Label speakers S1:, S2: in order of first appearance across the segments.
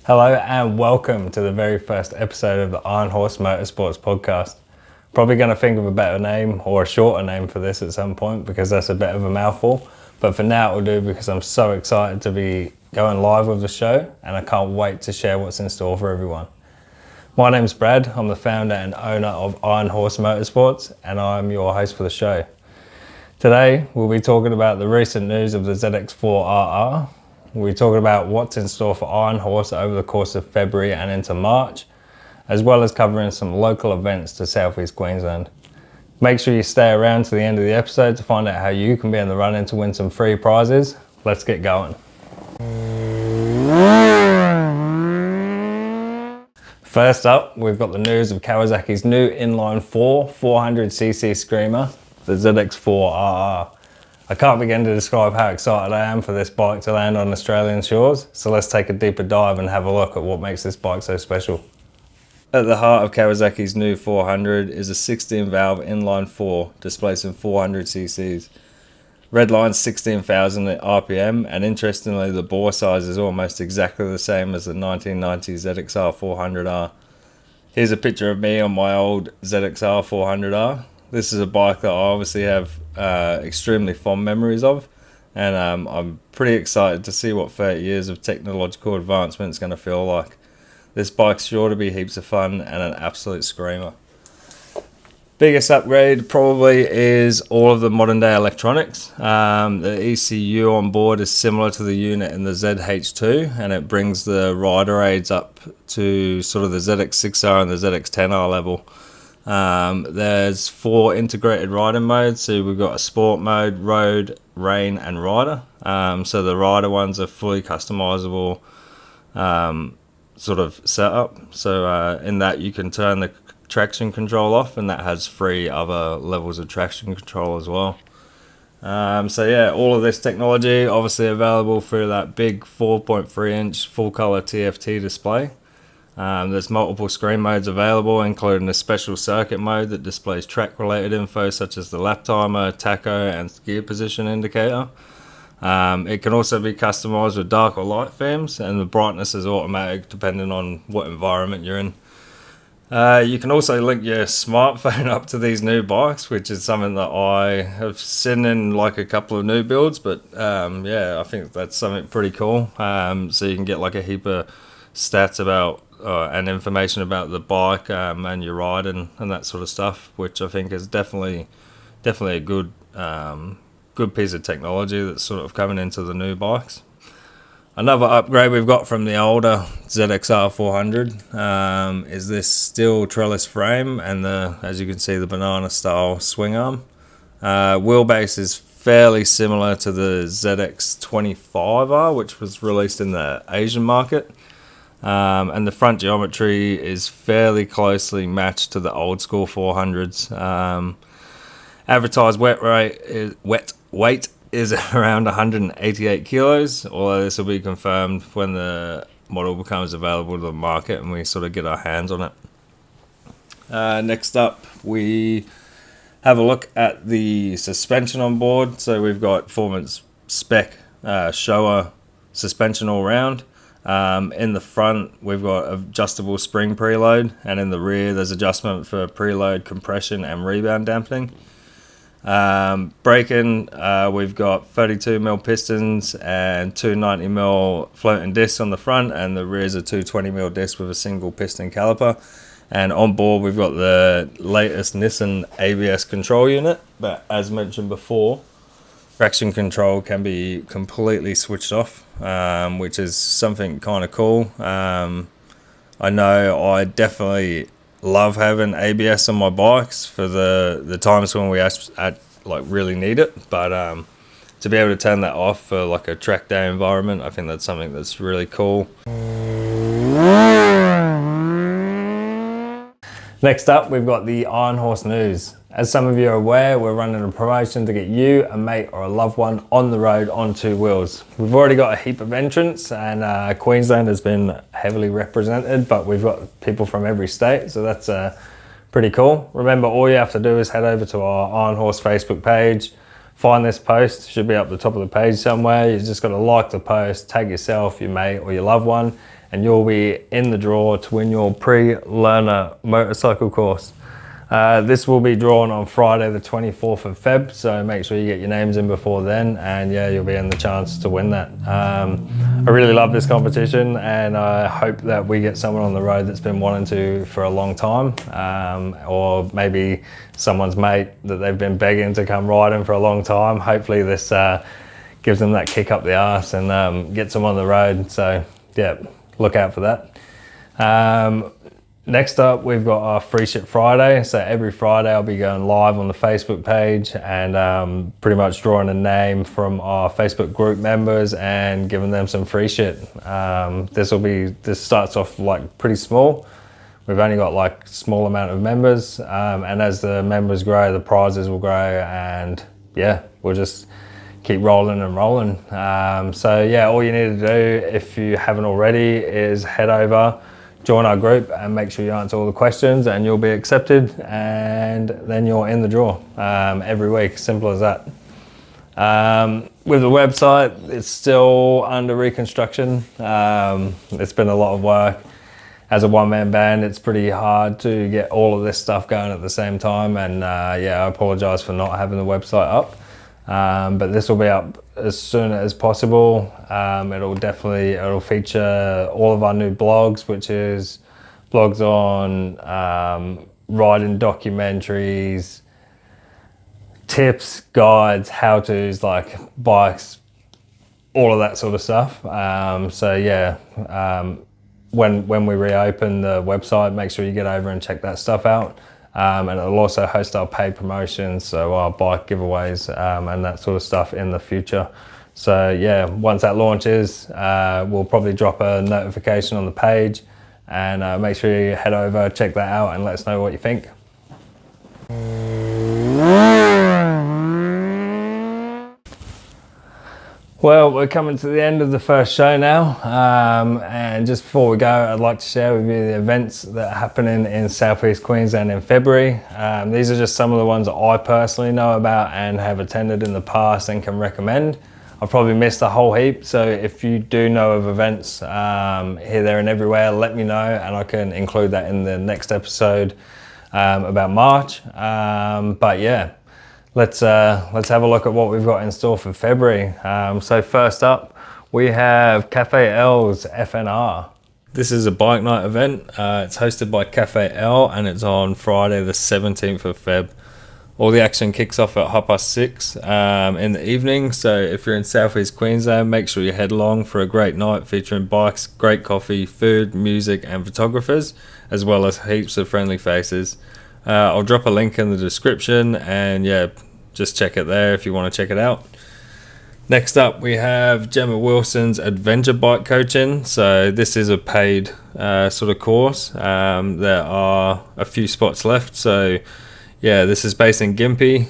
S1: Hello and welcome to the very first episode of the Iron Horse Motorsports podcast. Probably going to think of a better name or a shorter name for this at some point because that's a bit of a mouthful. But for now it'll do because I'm so excited to be going live with the show and I can't wait to share what's in store for everyone. My name's Brad, I'm the founder and owner of Iron Horse Motorsports and I'm your host for the show. Today we'll be talking about the recent news of the ZX4RR. We'll be talking about what's in store for Iron Horse over the course of February and into March, as well as covering some local events to Southeast Queensland. Make sure you stay around to the end of the episode to find out how you can be in the run-in to win some free prizes. Let's get going. First up, we've got the news of Kawasaki's new inline-4 400cc screamer, the ZX4RR. I can't begin to describe how excited I am for this bike to land on Australian shores, so let's take a deeper dive and have a look at what makes this bike so special. At the heart of Kawasaki's new 400 is a 16-valve inline-4 displacing 400cc's. Redline's 16,000 RPM, and interestingly the bore size is almost exactly the same as the 1990 ZXR 400R. Here's a picture of me on my old ZXR 400R. This is a bike that I obviously have extremely fond memories of, and I'm pretty excited to see what 30 years of technological advancement is going to feel like. This bike's sure to be heaps of fun and an absolute screamer. Biggest upgrade probably is all of the modern day electronics. The ECU on board is similar to the unit in the ZH2, and it brings the rider aids up to sort of the ZX6R and the ZX10R level. There's 4 integrated riding modes, so we've got a sport mode, road, rain and rider. So the rider ones are fully customizable sort of setup. So in that you can turn the traction control off, and that has 3 other levels of traction control as well. So yeah, all of this technology obviously available through that big 4.3 inch full color TFT display. There's multiple screen modes available, including a special circuit mode that displays track related info such as the lap timer, tacho and gear position indicator. It can also be customized with dark or light themes, and the brightness is automatic depending on what environment you're in. You can also link your smartphone up to these new bikes, which is something that I have seen in like a couple of new builds, but yeah, I think that's something pretty cool. So you can get like a heap of stats about and information about the bike and your ride and that sort of stuff, which I think is definitely a good piece of technology that's sort of coming into the new bikes. Another upgrade we've got from the older ZXR 400 is this steel trellis frame and as you can see, the banana style swing arm. Wheelbase is fairly similar to the ZX25R, which was released in the Asian market. And the front geometry is fairly closely matched to the old school 400s. Advertised weight is around 188 kilos, although this will be confirmed when the model becomes available to the market and we sort of get our hands on it. Next up, we have a look at the suspension on board. So we've got performance spec Showa suspension all round. In the front we've got adjustable spring preload, and in the rear there's adjustment for preload compression and rebound dampening. Braking, we've got 32mm pistons and 290mm floating discs on the front, and the rear's a 220mm disc with a single piston caliper. And on board we've got the latest Nissan ABS control unit, but as mentioned before, traction control can be completely switched off, which is something kind of cool. I know I definitely love having ABS on my bikes for the times when we like really need it, but to be able to turn that off for like a track day environment, I think that's something that's really cool. Next up, we've got the Iron Horse news. As some of you are aware, we're running a promotion to get you, a mate or a loved one on the road on 2 wheels. We've already got a heap of entrants, and Queensland has been heavily represented, but we've got people from every state, so that's pretty cool. Remember, all you have to do is head over to our Iron Horse Facebook page, find this post, should be up the top of the page somewhere. You just got to like the post, tag yourself, your mate or your loved one, and you'll be in the draw to win your pre-learner motorcycle course. This will be drawn on Friday the 24th of Feb, so make sure you get your names in before then, and yeah, you'll be in the chance to win that. I really love this competition, and I hope that we get someone on the road that's been wanting to for a long time, or maybe someone's mate that they've been begging to come riding for a long time. Hopefully this gives them that kick up the arse and gets them on the road. So yeah, look out for that. Next up, we've got our Free Shit Friday. So every Friday I'll be going live on the Facebook page and pretty much drawing a name from our Facebook group members and giving them some free shit. This starts off like pretty small. We've only got like small amount of members, and as the members grow, the prizes will grow, and yeah, we'll just keep rolling and rolling. So yeah, all you need to do, if you haven't already, is head over, join our group, and make sure you answer all the questions, and you'll be accepted, and then you're in the draw every week. Simple as that. With the website, it's still under reconstruction. It's been a lot of work. As a one-man band, it's pretty hard to get all of this stuff going at the same time, and yeah, I apologize for not having the website up. But this will be up as soon as possible. It'll feature all of our new blogs, which is blogs on riding documentaries, tips, guides, how-tos, like bikes, all of that sort of stuff. So yeah, when we reopen the website, make sure you get over and check that stuff out. And it'll also host our paid promotions, so our bike giveaways and that sort of stuff in the future. So yeah, once that launches, we'll probably drop a notification on the page, and make sure you head over, check that out, and let us know what you think. Well, we're coming to the end of the first show now, and just before we go, I'd like to share with you the events that are happening in Southeast Queensland in February. These are just some of the ones that I personally know about and have attended in the past and can recommend. I've probably missed a whole heap, so if you do know of events here, there and everywhere, let me know, and I can include that in the next episode about March. But yeah. Let's have a look at what we've got in store for February. So first up, we have Cafe L's FNR. This is a bike night event. It's hosted by Cafe L, and it's on Friday the 17th of Feb. All the action kicks off at 6:30 in the evening. So if you're in Southeast Queensland, make sure you head along for a great night featuring bikes, great coffee, food, music, and photographers, as well as heaps of friendly faces. I'll drop a link in the description, and yeah, just check it there if you want to check it out. Next up, we have Gemma Wilson's Adventure Bike Coaching. So this is a paid sort of course. There are a few spots left. So yeah, this is based in Gympie.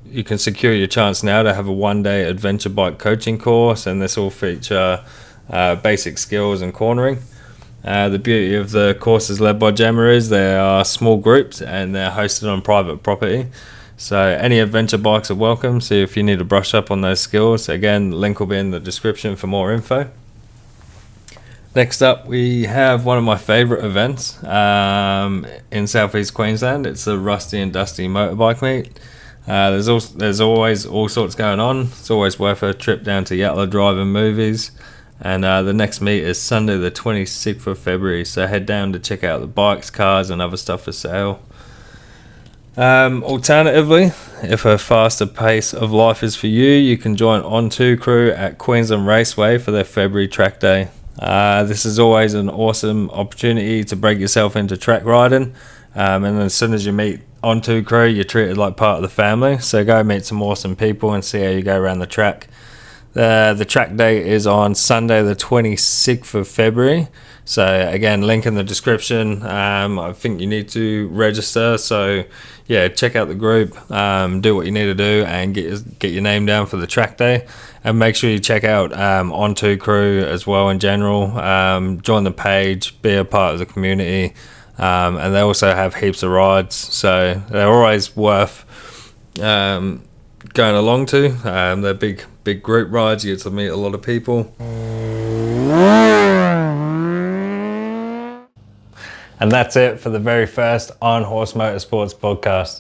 S1: You can secure your chance now to have a one-day adventure bike coaching course, and this will feature basic skills and cornering. The beauty of the courses led by Gemma is they are small groups and they're hosted on private property. So any adventure bikes are welcome. So if you need to brush up on those skills, again, link will be in the description for more info. Next up, we have one of my favourite events in Southeast Queensland. It's the Rusty and Dusty motorbike meet. There's always all sorts going on. It's always worth a trip down to Yatala Drive and movies. And the next meet is Sunday the 26th of February, so head down to check out the bikes, cars and other stuff for sale. Alternatively, if a faster pace of life is for you, you can join On2 Crew at Queensland Raceway for their February track day. This is always an awesome opportunity to break yourself into track riding, and as soon as you meet On2 Crew, you're treated like part of the family, so go meet some awesome people and see how you go around the track. The track date is on Sunday the 26th of February. So again, link in the description. I think you need to register. So yeah, check out the group, do what you need to do, and get your name down for the track day. And make sure you check out On2 Crew as well in general. Join the page, be a part of the community, and they also have heaps of rides. So they're always worth going along to. They're big group rides. You get to meet a lot of people. And that's it for the very first Iron Horse Motorsports podcast.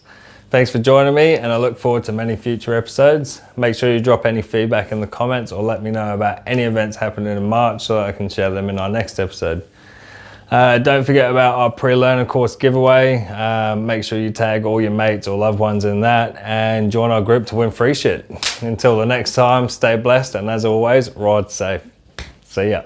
S1: Thanks for joining me, and I look forward to many future episodes. Make sure you drop any feedback in the comments or let me know about any events happening in March so that I can share them in our next episode. Don't forget about our pre-learner course giveaway. Make sure you tag all your mates or loved ones in that and join our group to win free shit. Until the next time, stay blessed, and as always, ride safe. See ya.